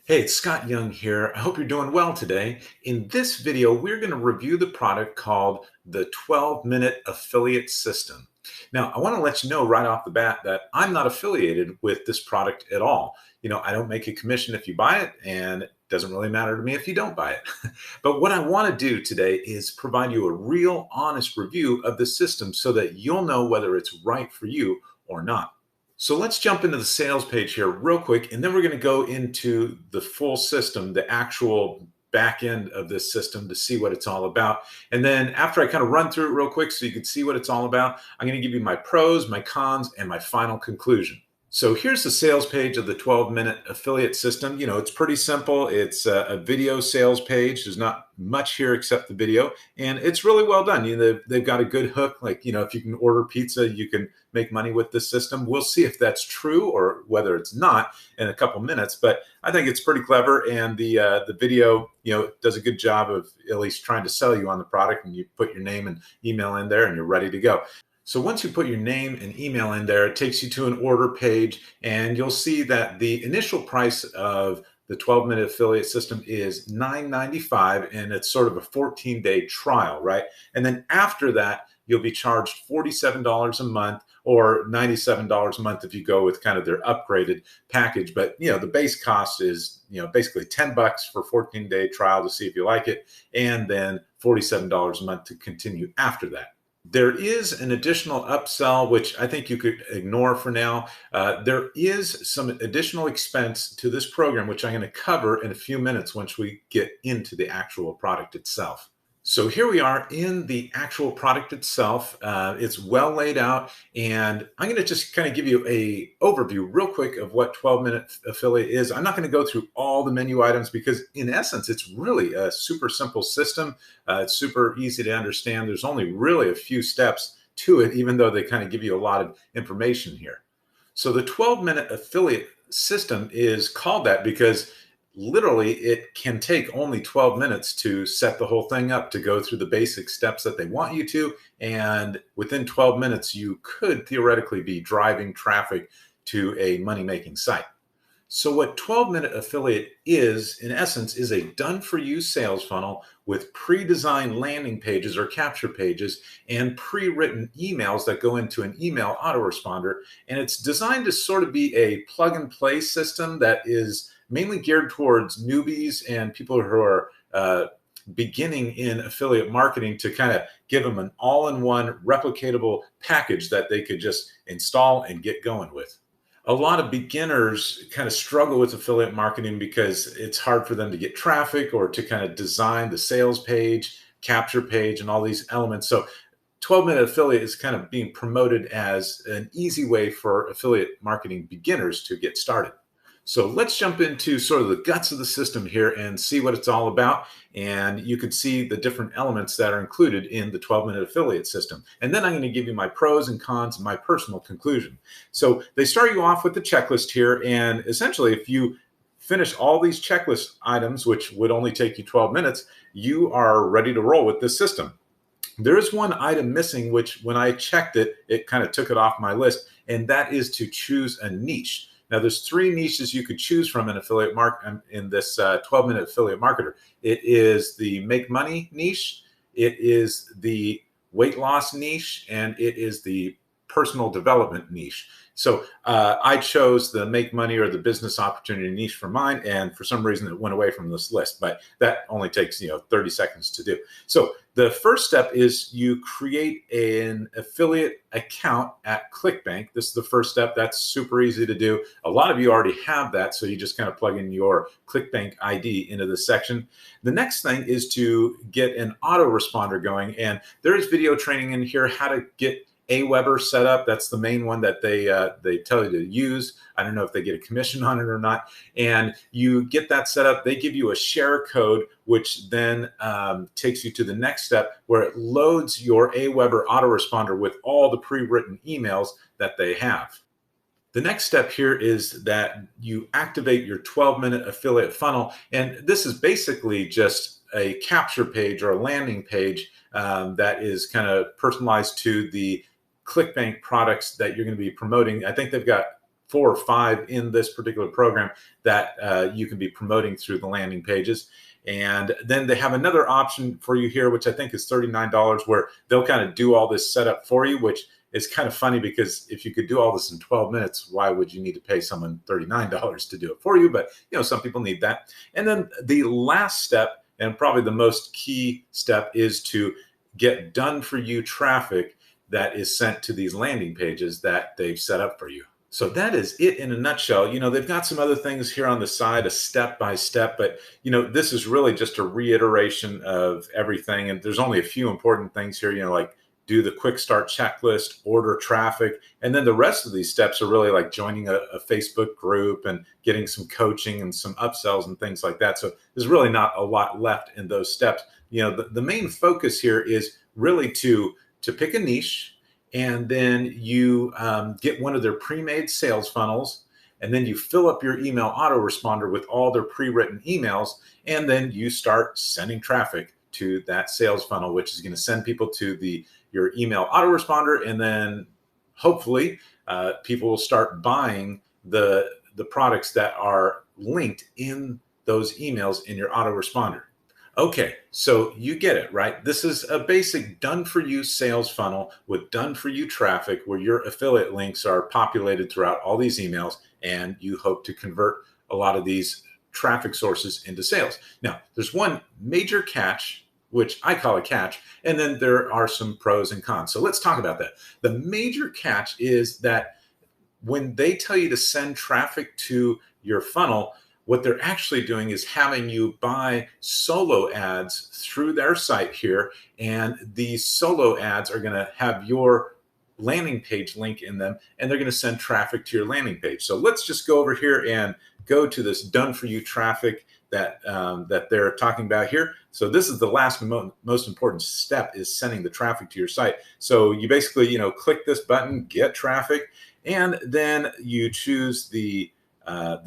Hey, it's Scott Young here. I hope you're doing well today. In this video, we're going to review the product called the 12-Minute Affiliate System. Now, I want to let you know right off the bat that I'm not affiliated with this product at all. I don't make a commission if you buy it, and it doesn't really matter to me if you don't buy it. But what I want to do today is provide you a real, honest review of the system so that you'll know whether it's right for you or not. So let's jump into the sales page here real quick, and then we're going to go into the full system, the actual back end of this system to see what it's all about. And then after I kind of run through it real quick so you can see what it's all about, I'm going to give you my pros, my cons, and my final conclusion. So here's the sales page of the 12-minute affiliate system. It's pretty simple. It's a video sales page. There's not much here except the video, and it's really well done. They've got a good hook. Like, if you can order pizza, you can make money with this system. We'll see if that's true or whether it's not in a couple minutes, but I think it's pretty clever, and the video, does a good job of at least trying to sell you on the product, and you put your name and email in there and you're ready to go. So once you put your name and email in there, it takes you to an order page, and you'll see that the initial price of the 12-minute affiliate system is $9.95, and it's sort of a 14-day trial, right? And then after that, you'll be charged $47 a month or $97 a month if you go with kind of their upgraded package. But, the base cost is, basically $10 for 14-day trial to see if you like it, and then $47 a month to continue after that. There is an additional upsell, which I think you could ignore for now. There is some additional expense to this program, which I'm going to cover in a few minutes once we get into the actual product itself. So here we are in the actual product itself. It's well laid out, and I'm going to just kind of give you a overview real quick of what 12-minute affiliate is. I'm not going to go through all the menu items because in essence, it's really a super simple system. It's super easy to understand. There's only really a few steps to it, even though they kind of give you a lot of information here. So the 12-minute affiliate system is called that because literally it can take only 12 minutes to set the whole thing up, to go through the basic steps that they want you to. And within 12 minutes, you could theoretically be driving traffic to a money-making site. So what 12-minute affiliate is, in essence, is a done-for-you sales funnel with pre-designed landing pages or capture pages and pre-written emails that go into an email autoresponder. And it's designed to sort of be a plug-and-play system that is mainly geared towards newbies and people who are beginning in affiliate marketing, to kind of give them an all-in-one replicatable package that they could just install and get going with. A lot of beginners kind of struggle with affiliate marketing because it's hard for them to get traffic or to kind of design the sales page, capture page, and all these elements. So 12-minute affiliate is kind of being promoted as an easy way for affiliate marketing beginners to get started. So let's jump into sort of the guts of the system here and see what it's all about. And you can see the different elements that are included in the 12-minute affiliate system. And then I'm going to give you my pros and cons and my personal conclusion. So they start you off with the checklist here. And essentially, if you finish all these checklist items, which would only take you 12 minutes, you are ready to roll with this system. There is one item missing, which when I checked it, it kind of took it off my list. And that is to choose a niche. Now, there's three niches you could choose from in affiliate in this 12-minute affiliate marketer. It is the make money niche, it is the weight loss niche, and it is the personal development niche. So I chose the make money or the business opportunity niche for mine, and for some reason it went away from this list, but that only takes 30 seconds to do. So the first step is you create an affiliate account at ClickBank. This is the first step. That's super easy to do. A lot of you already have that, so you just kind of plug in your ClickBank ID into this section. The next thing is to get an autoresponder going, and there is video training in here how to get Aweber set up. That's the main one that they tell you to use. I don't know if they get a commission on it or not. And you get that set up. They give you a share code, which then takes you to the next step where it loads your Aweber autoresponder with all the pre-written emails that they have. The next step here is that you activate your 12-minute affiliate funnel. And this is basically just a capture page or a landing page that is kind of personalized to the ClickBank products that you're going to be promoting. I think they've got 4 or 5 in this particular program that you can be promoting through the landing pages. And then they have another option for you here, which I think is $39, where they'll kind of do all this setup for you, which is kind of funny because if you could do all this in 12 minutes, why would you need to pay someone $39 to do it for you? But some people need that. And then the last step, and probably the most key step, is to get done for you traffic that is sent to these landing pages that they've set up for you. So that is it in a nutshell. They've got some other things here on the side, a step by step, but this is really just a reiteration of everything. And there's only a few important things here, like do the quick start checklist, order traffic. And then the rest of these steps are really like joining a Facebook group and getting some coaching and some upsells and things like that. So there's really not a lot left in those steps. The main focus here is really to pick a niche, and then you get one of their pre-made sales funnels, and then you fill up your email autoresponder with all their pre-written emails, and then you start sending traffic to that sales funnel, which is going to send people to your email autoresponder, and then hopefully people will start buying the products that are linked in those emails in your autoresponder. Okay, so you get it, right? This is a basic done-for-you sales funnel with done-for-you traffic where your affiliate links are populated throughout all these emails, and you hope to convert a lot of these traffic sources into sales. Now, there's one major catch, which I call a catch, and then there are some pros and cons. So let's talk about that. The major catch is that when they tell you to send traffic to your funnel, what they're actually doing is having you buy solo ads through their site here. And these solo ads are going to have your landing page link in them, and they're going to send traffic to your landing page. So let's just go over here and go to this done for you traffic that they're talking about here. So this is the last most important step, is sending the traffic to your site. So you basically, click this button, get traffic, and then you choose the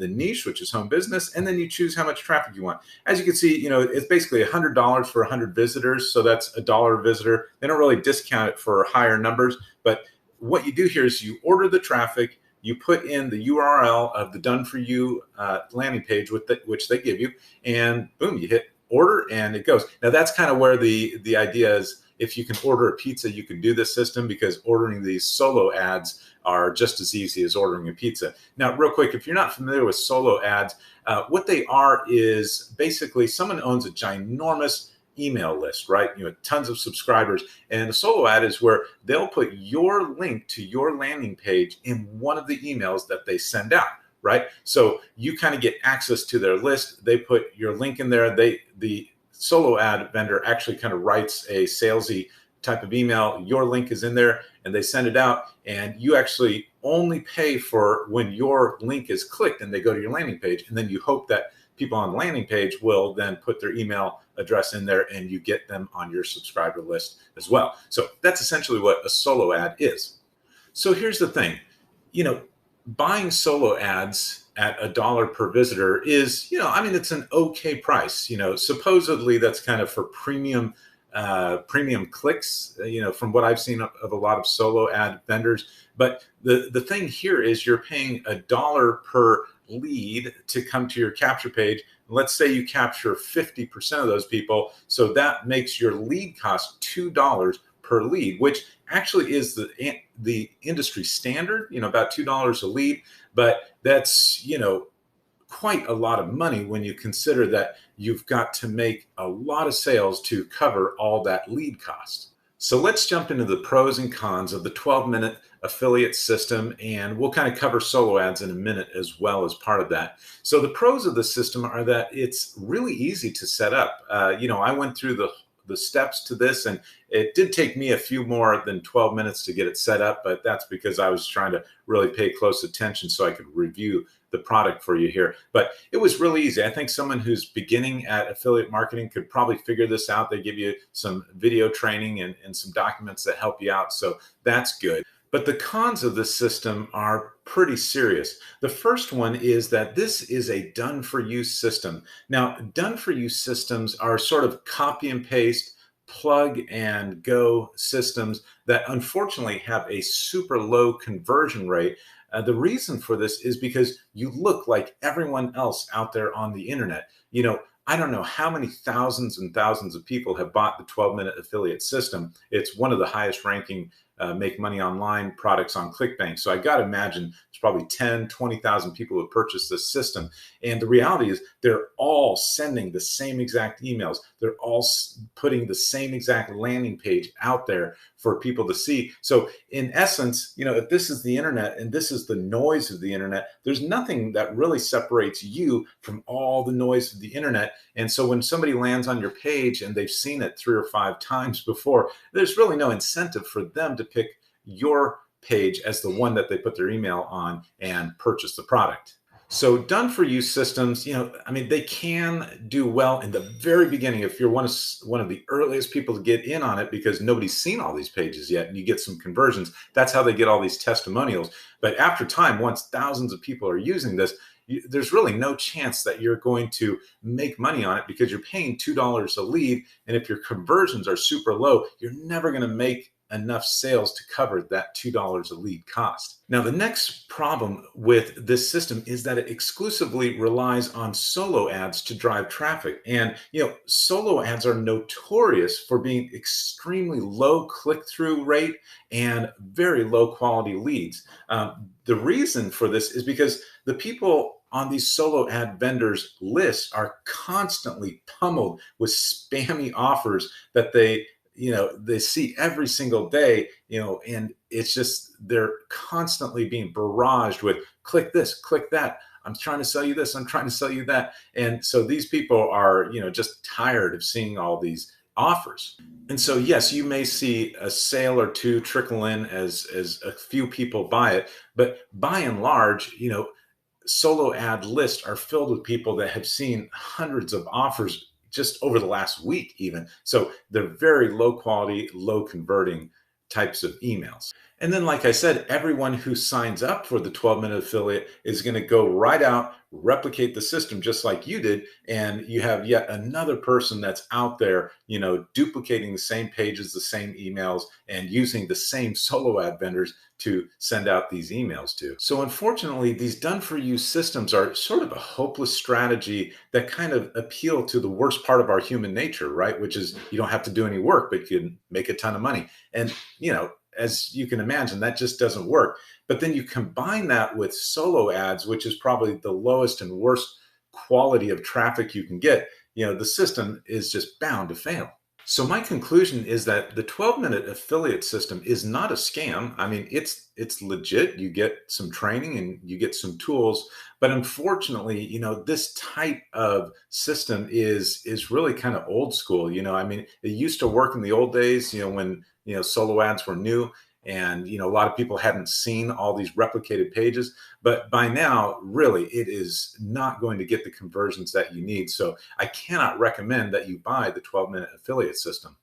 niche, which is home business, and then you choose how much traffic you want. As you can see, it's basically $100 for 100 visitors, so that's $1 a visitor. They don't really discount it for higher numbers, but what you do here is you order the traffic, you put in the URL of the done for you landing page which they give you, and boom, you hit order and it goes. Now that's kind of where the idea is. If you can order a pizza, you can do this system, because ordering these solo ads are just as easy as ordering a pizza. Now, real quick, if you're not familiar with solo ads, what they are is basically someone owns a ginormous email list, right? Tons of subscribers. And a solo ad is where they'll put your link to your landing page in one of the emails that they send out, right? So you kind of get access to their list. They put your link in there. The solo ad vendor actually kind of writes a salesy type of email. Your link is in there and they send it out, and you actually only pay for when your link is clicked and they go to your landing page. And then you hope that people on the landing page will then put their email address in there, and you get them on your subscriber list as well. So that's essentially what a solo ad is. So here's the thing, buying solo ads at $1 per visitor is, it's an okay price. Supposedly that's kind of for premium clicks, from what I've seen of a lot of solo ad vendors. But the thing here is you're paying $1 per lead to come to your capture page. Let's say you capture 50% of those people. So that makes your lead cost $2 per lead, which actually is the industry standard, about $2 a lead. But that's, quite a lot of money when you consider that you've got to make a lot of sales to cover all that lead cost. So let's jump into the pros and cons of the 12-minute affiliate system, and we'll kind of cover solo ads in a minute as well as part of that. So the pros of the system are that it's really easy to set up. I went through the steps to this, and it did take me a few more than 12 minutes to get it set up, but that's because I was trying to really pay close attention so I could review the product for you here. But it was really easy. I think someone who's beginning at affiliate marketing could probably figure this out. They give you some video training and some documents that help you out, so that's good. But the cons of this system are pretty serious. The first one is that this is a done-for-you system. Now, done-for-you systems are sort of copy and paste, plug and go systems that unfortunately have a super low conversion rate. The reason for this is because you look like everyone else out there on the internet. I don't know how many thousands and thousands of people have bought the 12-minute affiliate system. It's one of the highest ranking make money online products on ClickBank. So I got to imagine it's probably 10, 20,000 people who have purchased this system. And the reality is they're all sending the same exact emails. They're all putting the same exact landing page out there for people to see. So in essence, if this is the internet and this is the noise of the internet, there's nothing that really separates you from all the noise of the internet. And so when somebody lands on your page and they've seen it 3 or 5 times before, there's really no incentive for them to pick your page as the one that they put their email on and purchase the product. So done for you systems, they can do well in the very beginning if you're one of the earliest people to get in on it, because nobody's seen all these pages yet and you get some conversions. That's how they get all these testimonials. But after time, once thousands of people are using this, there's really no chance that you're going to make money on it, because you're paying $2 a lead. And if your conversions are super low, you're never going to make enough sales to cover that $2 a lead cost. Now, the next problem with this system is that it exclusively relies on solo ads to drive traffic. And, solo ads are notorious for being extremely low click-through rate and very low quality leads. The reason for this is because the people on these solo ad vendors lists are constantly pummeled with spammy offers that they see every single day, and it's just, they're constantly being barraged with click this, click that. I'm trying to sell you this. I'm trying to sell you that. And so these people are, just tired of seeing all these offers. And so, yes, you may see a sale or two trickle in as a few people buy it, but by and large, solo ad lists are filled with people that have seen hundreds of offers just over the last week even. So they're very low quality, low converting types of emails. And then, like I said, everyone who signs up for the 12-minute affiliate is going to go right out, replicate the system just like you did. And you have yet another person that's out there, duplicating the same pages, the same emails, and using the same solo ad vendors to send out these emails to. So unfortunately, these done-for-you systems are sort of a hopeless strategy that kind of appeal to the worst part of our human nature, right? Which is you don't have to do any work, but you can make a ton of money. And, as you can imagine, that just doesn't work. But then you combine that with solo ads, which is probably the lowest and worst quality of traffic you can get, the system is just bound to fail. So my conclusion is that the 12-minute affiliate system is not a scam. I mean, it's legit. You get some training and you get some tools, but unfortunately, this type of system is really kind of old school. It used to work in the old days, when solo ads were new, and a lot of people hadn't seen all these replicated pages. But by now, really, it is not going to get the conversions that you need. So I cannot recommend that you buy the 12-minute affiliate system.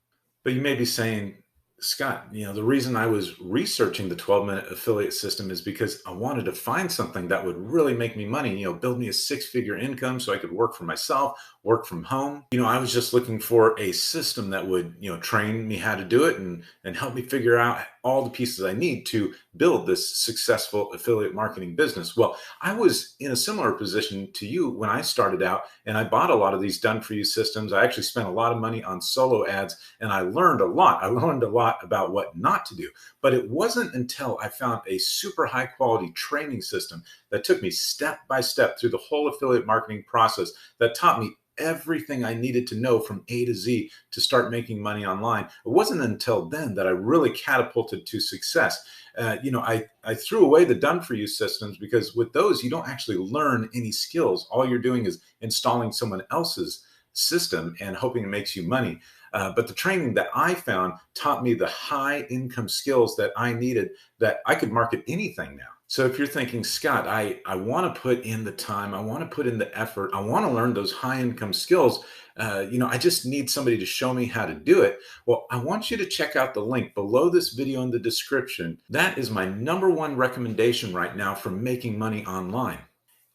But you may be saying, Scott, the reason I was researching the 12-minute affiliate system is because I wanted to find something that would really make me money, build me a 6-figure income so I could work for myself, work from home. I was just looking for a system that would, train me how to do it and help me figure out all the pieces I need to build this successful affiliate marketing business. Well, I was in a similar position to you when I started out, and I bought a lot of these done-for-you systems. I actually spent a lot of money on solo ads, and I learned a lot. I learned a lot about what not to do. But it wasn't until I found a super high-quality training system that took me step by step through the whole affiliate marketing process that taught me everything I needed to know from A to Z to start making money online. It wasn't until then that I really catapulted to success. I threw away the done-for-you systems because with those, you don't actually learn any skills. All you're doing is installing someone else's system and hoping it makes you money. But the training that I found taught me the high income skills that I needed, that I could market anything now. So if you're thinking, Scott, I want to put in the time, I want to put in the effort, I want to learn those high income skills, I just need somebody to show me how to do it. Well, I want you to check out the link below this video in the description. That is my #1 recommendation right now for making money online.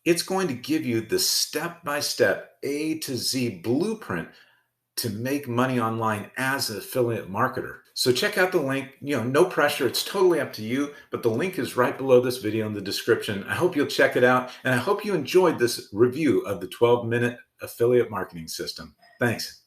It's going to give you the step-by-step A to Z blueprint to make money online as an affiliate marketer. So check out the link, no pressure. It's totally up to you, but the link is right below this video in the description. I hope you'll check it out. And I hope you enjoyed this review of the 12-minute affiliate marketing system. Thanks.